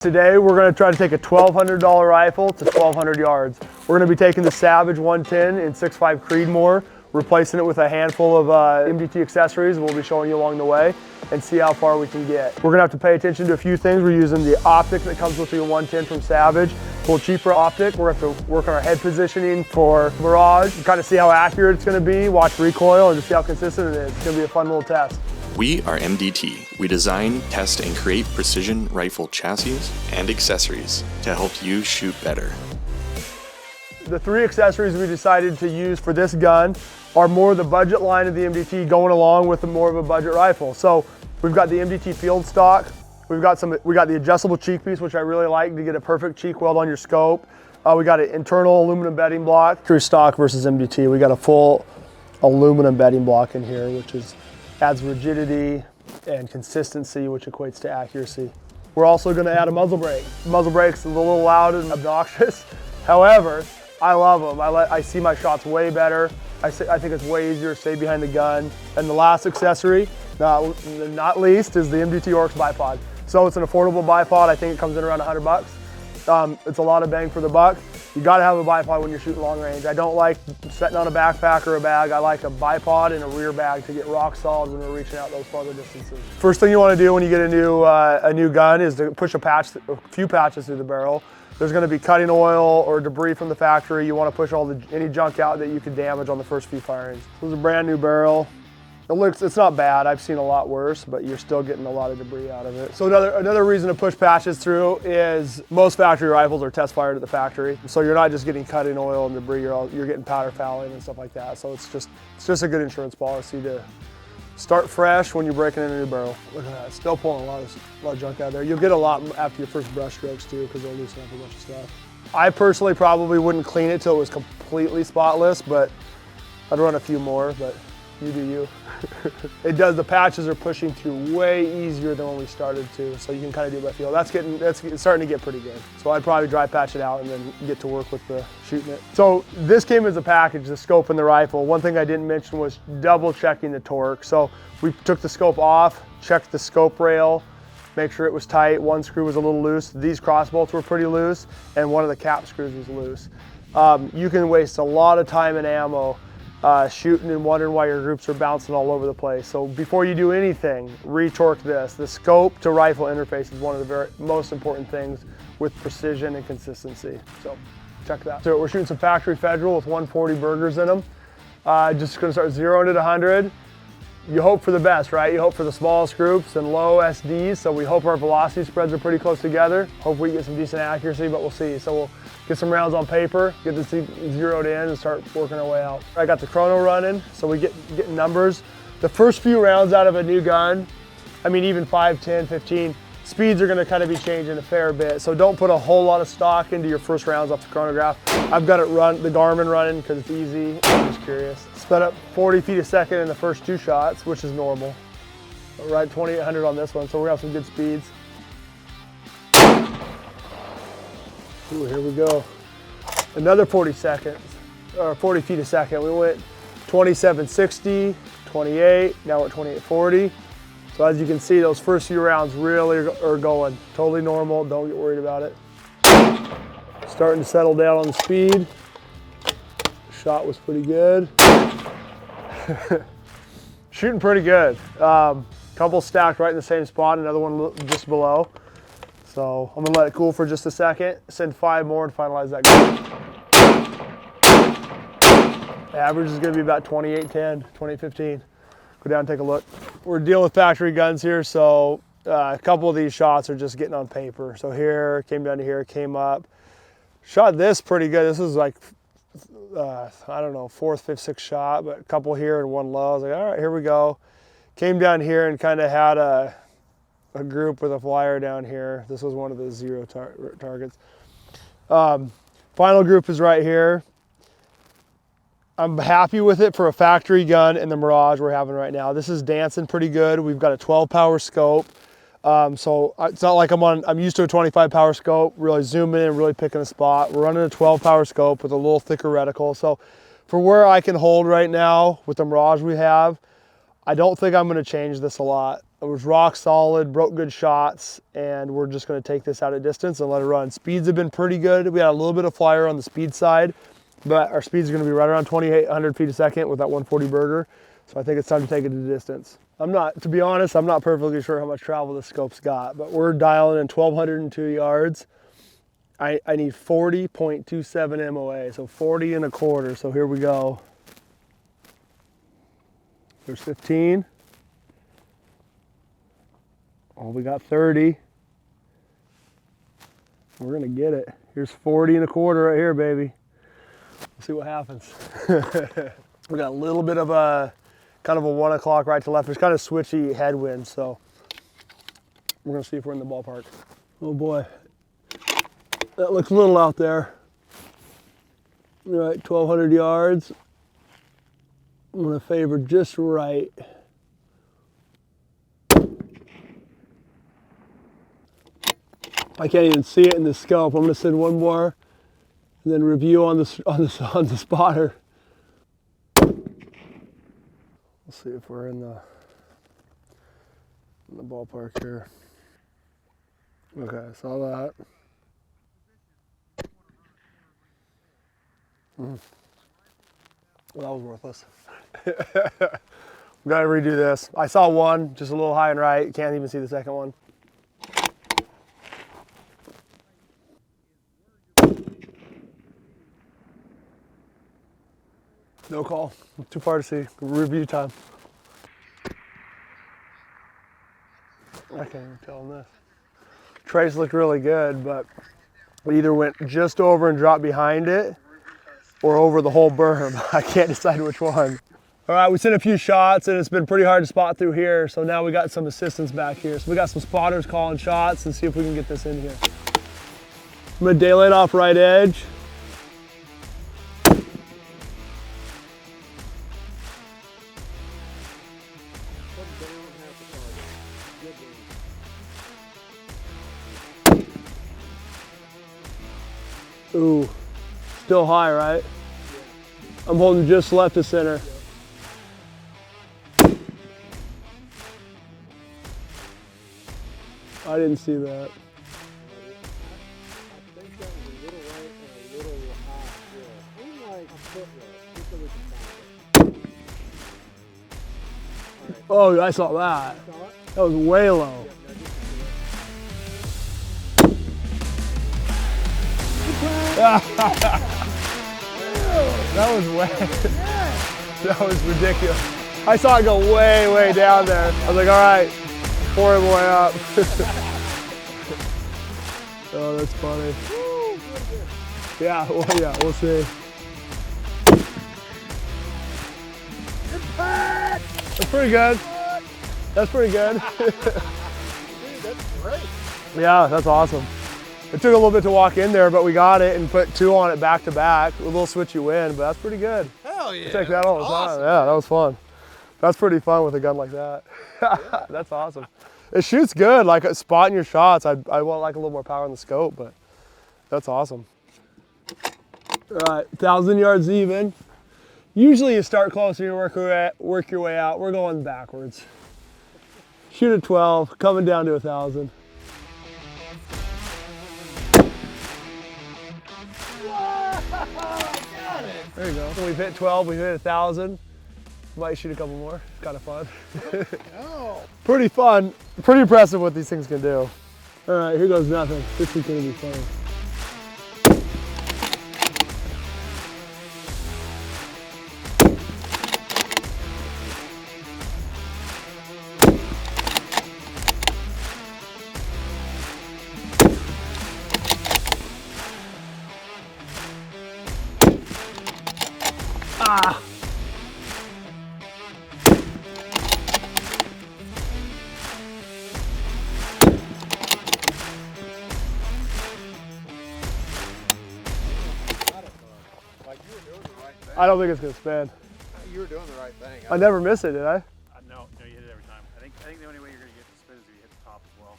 Today we're going to try to take a $1,200 rifle to 1,200 yards. We're going to be taking the Savage 110 in 6.5 Creedmoor, replacing it with a handful of MDT accessories we'll be showing you along the way, and see how far we can get. We're going to have to pay attention to a few things. We're using the optic that comes with the 110 from Savage, a little cheaper optic. We're going to have to work on our head positioning for Mirage, kind of see how accurate it's going to be, watch recoil, and just see how consistent it is. It's going to be a fun little test. We are MDT. We design, test, and create precision rifle chassis and accessories to help you shoot better. The three accessories we decided to use for this gun are more the budget line of the MDT going along with more of a budget rifle. So we've got the MDT field stock. We got the adjustable cheek piece, which I really like to get a perfect cheek weld on your scope. We got an internal aluminum bedding block. Through stock versus MDT, we got a full aluminum bedding block in here, which adds rigidity and consistency, which equates to accuracy. We're also going to add a muzzle brake. Muzzle brake's a little loud and obnoxious. However, I love them. I see my shots way better. I think it's way easier to stay behind the gun. And the last accessory, not least, is the MDT Oryx bipod. So it's an affordable bipod. I think it comes in around 100 bucks. It's a lot of bang for the buck. You gotta have a bipod when you're shooting long range. I don't like setting on a backpack or a bag. I like a bipod and a rear bag to get rock solid when we're reaching out those farther distances. First thing you wanna do when you get a new gun is to push a few patches through the barrel. There's gonna be cutting oil or debris from the factory. You wanna push any junk out that you could damage on the first few firings. This is a brand new barrel. It's not bad. I've seen a lot worse, but you're still getting a lot of debris out of it. So another reason to push patches through is most factory rifles are test fired at the factory. So you're not just getting cutting oil and debris, you're getting powder fouling and stuff like that. So it's just a good insurance policy to start fresh when you're breaking in a new barrel. Look at that, it's still pulling a lot of junk out of there. You'll get a lot after your first brush strokes too, because they'll loosen up a bunch of stuff. I personally probably wouldn't clean it till it was completely spotless, but I'd run a few more, but you do you. The patches are pushing through way easier than when we started to, so you can kind of do it by feel. It's starting to get pretty good. So I'd probably dry patch it out and then get to work with shooting it. So this came as a package, the scope and the rifle. One thing I didn't mention was double checking the torque. So we took the scope off, checked the scope rail, make sure it was tight. One screw was a little loose. These cross bolts were pretty loose, and one of the cap screws was loose. You can waste a lot of time and ammo shooting and wondering why your groups are bouncing all over the place. So before you do anything, re-torque this. The scope to rifle interface is one of the most important things with precision and consistency. So check that. So we're shooting some factory Federal with 140 burgers in them. Just gonna start zeroing at 100. You hope for the best, right? You hope for the smallest groups and low SDs. So we hope our velocity spreads are pretty close together. Hope we get some decent accuracy, but we'll see. So we'll get some rounds on paper, get this zeroed in and start working our way out. I got the chrono running, so we get numbers. The first few rounds out of a new gun, I mean even 5, 10, 15, speeds are gonna kind of be changing a fair bit. So don't put a whole lot of stock into your first rounds off the chronograph. I've got the Garmin running because it's easy. I'm just curious. Sped up 40 feet a second in the first 2 shots, which is normal. Right, 2800 on this one, so we're gonna have some good speeds. Ooh, here we go. Another 40 seconds, or 40 feet a second. We went 2760, 28, now we're at 2840. So as you can see, those first few rounds really are going. Totally normal, don't get worried about it. Starting to settle down on the speed. Shot was pretty good. Shooting pretty good. Couple stacked right in the same spot, another one just below. So I'm gonna let it cool for just a second, send 5 more and finalize that gun. The average is gonna be about 2810, 2815. Go down and take a look. We're dealing with factory guns here, so a couple of these shots are just getting on paper. So here, came down to here, came up. Shot this pretty good. This is like, I don't know, 4th, 5th, 6th shot, but a couple here and one low. I was like, all right, here we go. Came down here and kind of had a group with a flyer down here. This was one of the 0 targets. Final group is right here. I'm happy with it for a factory gun and the Mirage we're having right now. This is dancing pretty good. We've got a 12 power scope. So it's not like I'm used to a 25 power scope, really zooming in, really picking a spot. We're running a 12 power scope with a little thicker reticle. So for where I can hold right now with the Mirage we have, I don't think I'm gonna change this a lot. It was rock solid, broke good shots, and we're just gonna take this out at distance and let it run. Speeds have been pretty good. We had a little bit of flyer on the speed side, but our speeds are gonna be right around 2,800 feet a second with that 140 burger. So I think it's time to take it to distance. To be honest, I'm not perfectly sure how much travel this scope's got, but we're dialing in 1,202 yards. I need 40.27 MOA, so 40 and a quarter. So here we go. There's 15. Oh, we got 30. We're gonna get it. Here's 40 and a quarter right here, baby. Let's see what happens. We got a little bit of a, kind of a 1 o'clock right to left. There's kind of switchy headwind, so we're gonna see if we're in the ballpark. Oh boy, that looks a little out there. All right, 1,200 yards. I'm gonna favor just right. I can't even see it in the scope. I'm gonna send one more and then review on the spotter. Let's see if we're in the ballpark here. Okay, I saw that. Well, that was worthless. We gotta redo this. I saw one, just a little high and right. Can't even see the second one. No call. Too far to see. Review time. I can't even tell on this. Trace looked really good, but it either went just over and dropped behind it or over the whole berm. I can't decide which one. All right, we sent a few shots and it's been pretty hard to spot through here. So now we got some assistance back here. So we got some spotters calling shots and see if we can get this in here. I'm gonna daylight off right edge. Ooh, still high, right? I'm holding just left of center. I didn't see that. Oh, I saw that. That was way low. That was that was ridiculous. I saw it go way, way down there. I was like, all right, pour him way up. Oh, that's funny. Yeah, well, yeah, we'll see. That's pretty good. That's pretty good. Dude, that's great. Yeah, that's awesome. It took a little bit to walk in there, but we got it and put two on it back to back. A little switchy wind, but that's pretty good. Hell yeah. I take that all the time. Yeah, that was fun. That's pretty fun with a gun like that. Yeah. That's awesome. It shoots good, like spotting your shots. I want like a little more power in the scope, but that's awesome. All right, 1,000 yards even. Usually you start close and you work your way out. We're going backwards. Shoot at 12, coming down to 1,000. There you go. So we've hit 12, we've hit 1,000. Might shoot a couple more. It's kind of fun. Oh. Pretty fun. Pretty impressive what these things can do. All right, here goes nothing. This is gonna be fun. Ah! Like you were doing the right thing. I don't think it's gonna spin. You were doing the right thing. I never miss it, did I? No, you hit it every time. I think the only way you're gonna get the spin is if you hit the top as well.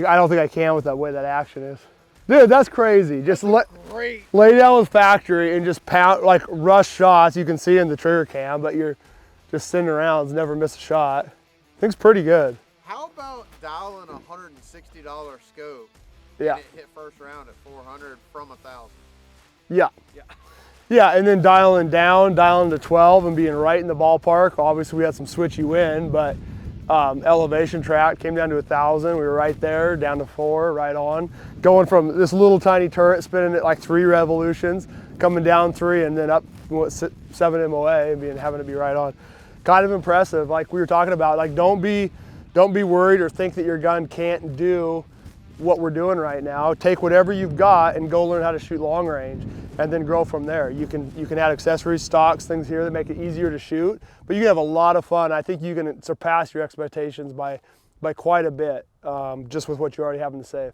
I don't think I can with that way that action is. Dude, that's crazy. Just Great. lay down with factory and just pound, like rush shots. You can see in the trigger cam, but you're just sending rounds, never miss a shot. Thing's pretty good. How about dialing a $160 scope? Yeah. And it hit first round at 400 from 1,000. Yeah. Yeah. Yeah, and then dialing to 12 and being right in the ballpark. Obviously we had some switchy wind, but elevation track came down to 1,000. We were right there, down to 4, right on. Going from this little tiny turret spinning at like 3 revolutions, coming down 3 and then up 7 MOA and having to be right on. Kind of impressive. Like we were talking about, like don't be worried or think that your gun can't do what we're doing right now. Take whatever you've got and go learn how to shoot long range and then grow from there. You can add accessories, stocks, things here that make it easier to shoot, but you can have a lot of fun. I think you can surpass your expectations by quite a bit just with what you already have in the safe.